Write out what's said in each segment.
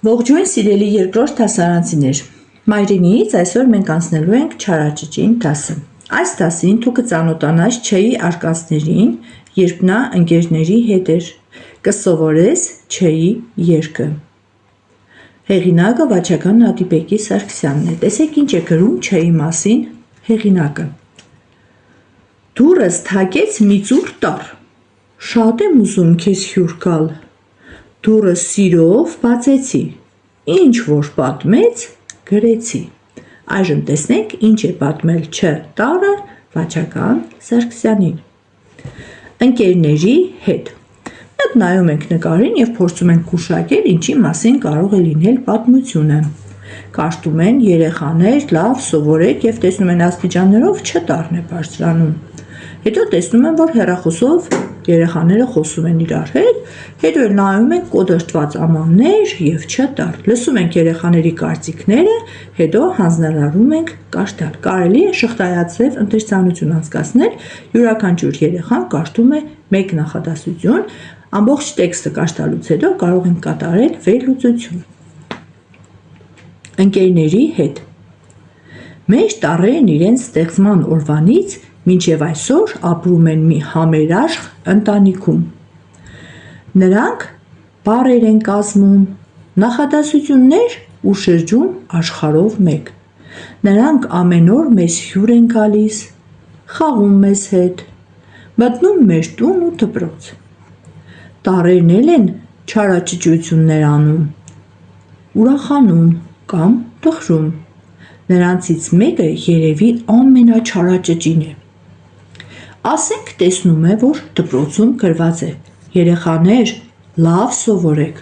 Ողջույն սիրելի երկրորդ դասարանցիներ, մայրենիից այսօր մենք անցնելու ենք չարաճճին դասը։ Այս դասին դուք կծանոթանաս Չ-ի արկածներին, երբ նա ընկերների հետ էր, կսովորես Չ-ի երգը։ Հեղինակը Վաչագան Նադիբեկի Սարգսյանն է։ Տեսեք ինչ է գրում Չ-ի մասին հեղինակը։ Դուրս թակեց մի ծուռ տար, շատ եմ ուզում քեզ հյուր գալ, դուրը սիրով բացեցի, ինչ որ պատմեց, գրեցի։ Այժմ տեսնենք ինչ է պատմել Չ տարը Վաչագան Սարգսյանին։ Ընկերների հետ։ Մենք նայում ենք նկարին և փորձում ենք գուշակել ինչի մասին կարող է լինել պատմությունը։ Կարդում են երեխաներ, լավ սովորեք և տեսնում են աստիճաններով Չ տարրն է բարձրանում։ Հետո տեսնում են, որ հեռախոսով երեխաները խոսում են իրար հետ, հետո նայում ենք կոդրտված ամաններ և Չ տարր, լսում ենք երեխաների կարծիքները, հետո հանձնարարում ենք կարդալ։ Կարելի է շղթայաձև ընթերցանություն անցկացնել, յուրաքանչյուր երեխան կարդում է մեկ նախադասություն, ամբողջ տեքստը կարդալուց հետո կարող ենք կատարել վերլուծություն։ Ընկերների հետ։ Մեր տառերն իրենց ստեղծման օրվանից մինչև այսօր ապրում են մի համերաշխ ընտանիքում։ Նրանք բառեր են կազմում, նախադասություններ ու շրջում աշխարհով մեկ։ Նրանք ամեն օր մեզ հյուր են գալիս, խաղում մեզ հետ, մտնում մեր տուն ու դպրոց։ Տառերն էլ են չարաճճություններ անում, ուրախանում կամ տխրում։ Նրանցից մեկը երևի ամենաչարաճճին է։ Ասենք տեսնում է, որ դպրոցում գրված է. երեխաներ, լավ սովորեք։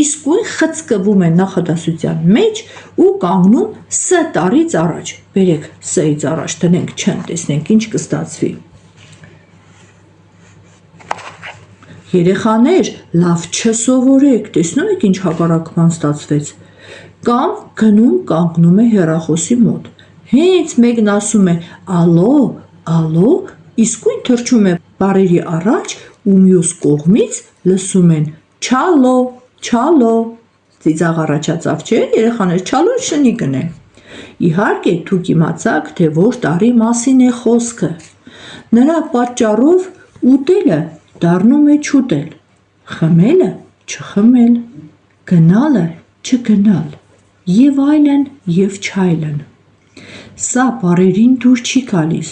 Իսկույն խցկվում է նախադասության մեջ ու կանգնում Ս տառից առաջ։ Բերեք Ս-ից առաջ դնենք Չ-ն, տեսնենք ինչ կստացվի։ Երեխաներ, լավ չսովորեք, տեսնում եք ինչ հակառակման ստացվեց։ Կամ գնում կանգնում է հեռախոսի մոտ։ Հենց մեկն ասում է ալո, ալո, իսկույն թռչում է բառերի առաջ ու մյուս կողմից լսում են չալո, չալո։ Ծիծաղ առաջացավ, չէ՞, երեխաներ, չալոն շնի գնեն։ Իհարկե դուք իմացաք, թե որ տարի մասին է խոսքը։ Նրա պատճառով ուտելը դառնում է չուտել, խմելը չխմել, գնալը չգնալ, և այլն և չայլն։ Սա բառերին դուր չի գալիս,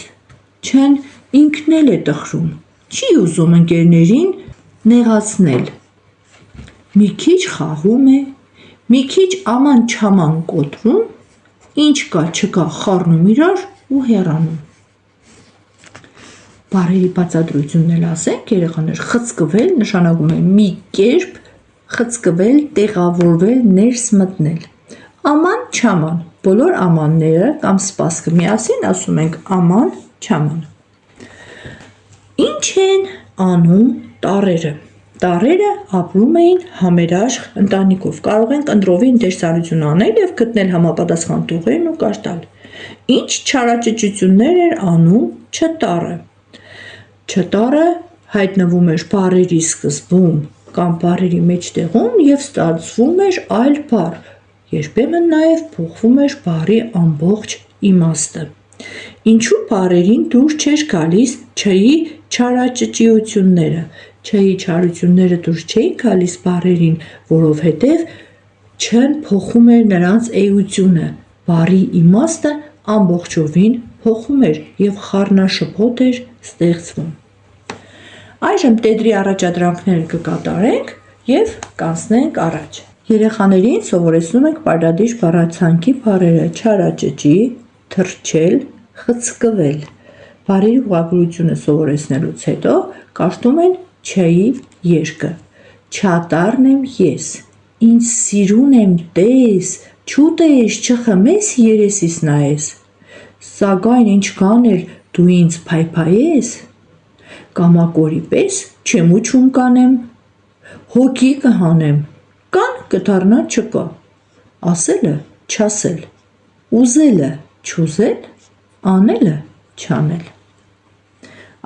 Չ-ն ինքն էլ է տխրում, չի ուզում ընկերներին նեղացնել։ Մի քիչ խաղում է, մի քիչ աման-չաման կոտրում, ինչ կա չկա խառնում իրար ու հեռանում։ Բառերի բացատրությունն էլ ասենք, երեխաներ, խցկվել նշանակում է մի կերպ խցկվել, տեղավորվել, ներս մտնել։ Աման-չաման, բոլոր ամանները կամ սպասքը միասին ասում ենք աման-չաման։ Ինչ են անում տառերը։ Տառերը ապրում էին համերաշխ ընտանիքով։ Կարող ենք ընտրովի ընթերցանություն անել և գտնել համապատասխան տողերն ու կարդալ։ Ինչ չարաճճություններ էր անում Չ տառը։ Չ տառը հայտնվում էր բառերի սկզբում կամ բառերի մեջտեղում և ստացվում էր այլ բառ, երբեմն նաև փոխվում էր բառի ամբողջ իմաստը։ Ինչու բառերին դուր չէր գալիս Չ-ի չարաճճիությունները։ Չ-ի չարությունները դուր չէին գալիս բառերին, որովհետև Չ-ն փոխում էր նրանց էությունը, բառի իմաստը ամբողջովին փոխում էր և խառնաշփոթ էր ստեղծվում։ Այժմ տետրի առաջադրանքները կկատարենք և կանցնենք առաջ։ Երեխաներին սովորեցնում ենք պարտադիր բառացանկի բառերը չարաճճի, թռչել, խցկվել։ Բառերի ուղղագրությունը սովորեցնելուց հետո կարդում են Չ-ի երգը։ Չատառն եմ ես, ինչ սիրուն եմ տես, չուտես, չխմես, երեսիս նայես, սակայն ինչքան էլ դու ինձ փայփայես, կամակորի պես չեմ ուչում կանեմ, հոգի կհանեմ, կան կդառնա չկա, ասելը չասել, ուզելը չուզել, անելը չանել։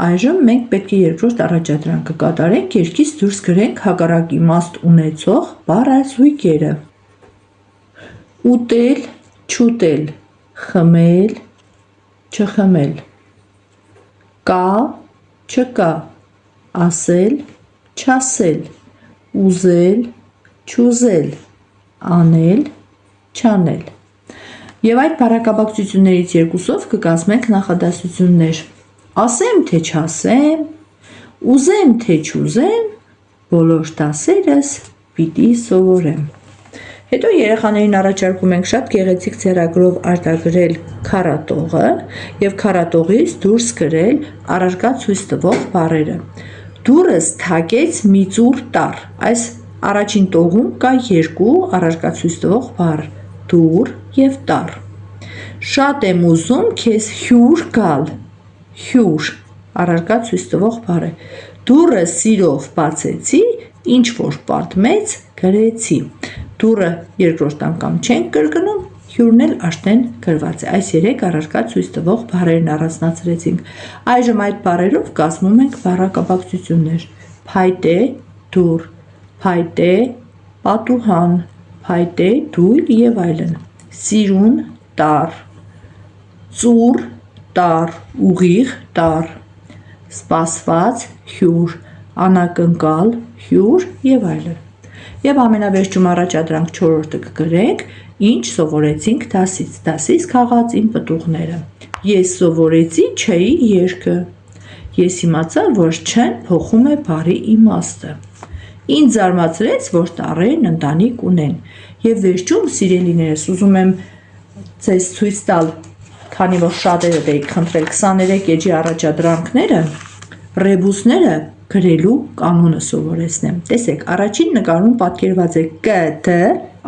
Այժմ մենք պետք է երկրորդ առաջադրանքը կատարենք, երգից դուրս գրենք հակառակ իմաստ ունեցող բառազույգերը։ ուտել, չուտել, խմել, չխմել, կա, չկա, ասել, չասել, ուզել, չուզել, անել, չանել։ Եվ այդ բառակապակցություններից երկուսով կկազմենք նախադասություններ։ Ասեմ, թե չասեմ, ուզեմ, թե չուզեմ, բոլոր դասերս պիտի սովորեմ։ Հետո երեխաներին առաջարկում ենք շատ գեղեցիկ ձեռագրով արտագրել քառատողը եւ քառատողից դուրս գրել առարկա ցույց տվող բառերը։ Դուրս թակեց մի ծուռ տառ։ Այս առաջին տողում կա երկու առարկա ցույց տվող բառ՝ դուռ եւ տառ։ Շատ եմ ուզում քեզ հյուր գալ։ Հյուր առարկա ցույց տվող բառ է։ Դուռը սիրով բացեցի, ինչ որ պատմեց, գրեցի։ Դուռը երկրորդ անգամ չենք կրկնում, հյուրն էլ արդեն գրված է։ Այս երեք առարկա ցույց տվող բառերն առանձնացրեցինք։ Այժմ այդ բառերով կազմում ենք բառակապակցություններ։ Փայտե, դուռ, փայտե, պատուհան, փայտե, դույլ եւ այլն։ Սիրուն, տառ, ծուռ, տառ, ուղիղ, տառ, սպասված, հյուր, անակնկալ, հյուր եւ այլն։ Եվ ամենավերջում առաջադրանք 4-րդը կգրենք, ինչ սովորեցինք դասից։ Դասից քաղած իմ պտուղները։ Ես սովորեցի չէի երգը։ Ես իմացա, որ չեն փոխում է բառի իմաստը։ Ինձ զարմացրեց, որ տառերն ընտանիք ունեն։ Եվ վերջում, սիրելիներս, ուզում եմ ձեզ ցույց տալ, քանի որ շատերը դեիք խնդրել 23 էջի առաջադրանքները, ռեբուսները գրելու կանոնը սովորեցնեմ։ Տեսեք, առաջին նկարում պատկերված է կ, դ,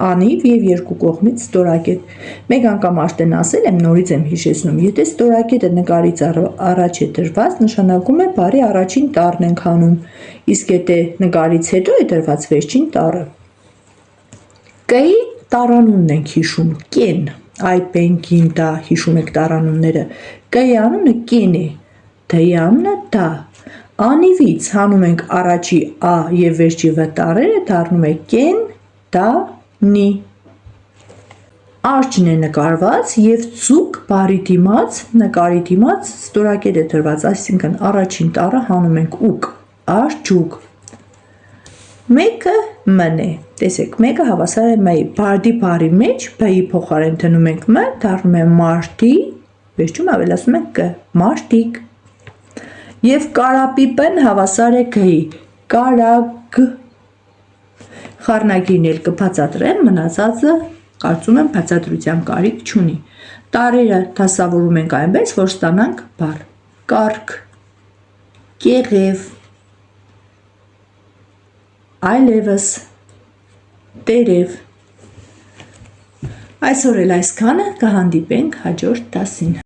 անիվ եւ երկու կողմից ստորակետ։ Մեկ անգամ արդեն ասել եմ, նորից եմ հիշեցնում, եթե ստորակետը նկարից առաջ է դրված, նշանակում է բառի առաջին տառն ենք հանում, իսկ եթե նկարից հետո է դրված վերջին տառը։ Կ-ի տառանունն ենք հիշում, կեն, այդ բենքին դա հիշում եք տառանունները։ Կ-ի անունը կեն է, դ-ի անունը դա։ Անիվից հանում ենք առաջի ա եւ վերջի վ տառերը, դառնում է կեն, դա, նի։ Արջն է նկարված եւ ցուկ բարի դիմաց, նկարի դիմաց ստորակետ է դրված, այսինքն առաջին տառը հանում ենք ուկ, արջուկ։ Մեկը մ-ն է, տեսեք, մեկը հավասար է մ-ի, բարդի բարի մեջ բ-ի փոխարեն դնում ենք մ, դառնում է մարտի, վերջում ավելացնում ենք կ, մարտիկ։ Եվ կարապիպն հավասար է գ-ի, կարագ։ Խառնագիրն էլ կբացատրեմ, մնացածը կարծում եմ բացատրության կարիք չունի։ Տառերը դասավորում ենք այնպես, որ ստանանք բառ՝ կառք, կեղև, այլևս, տերև։ Այսօր էլ այսքանը, կհանդիպենք հաջորդ դասին։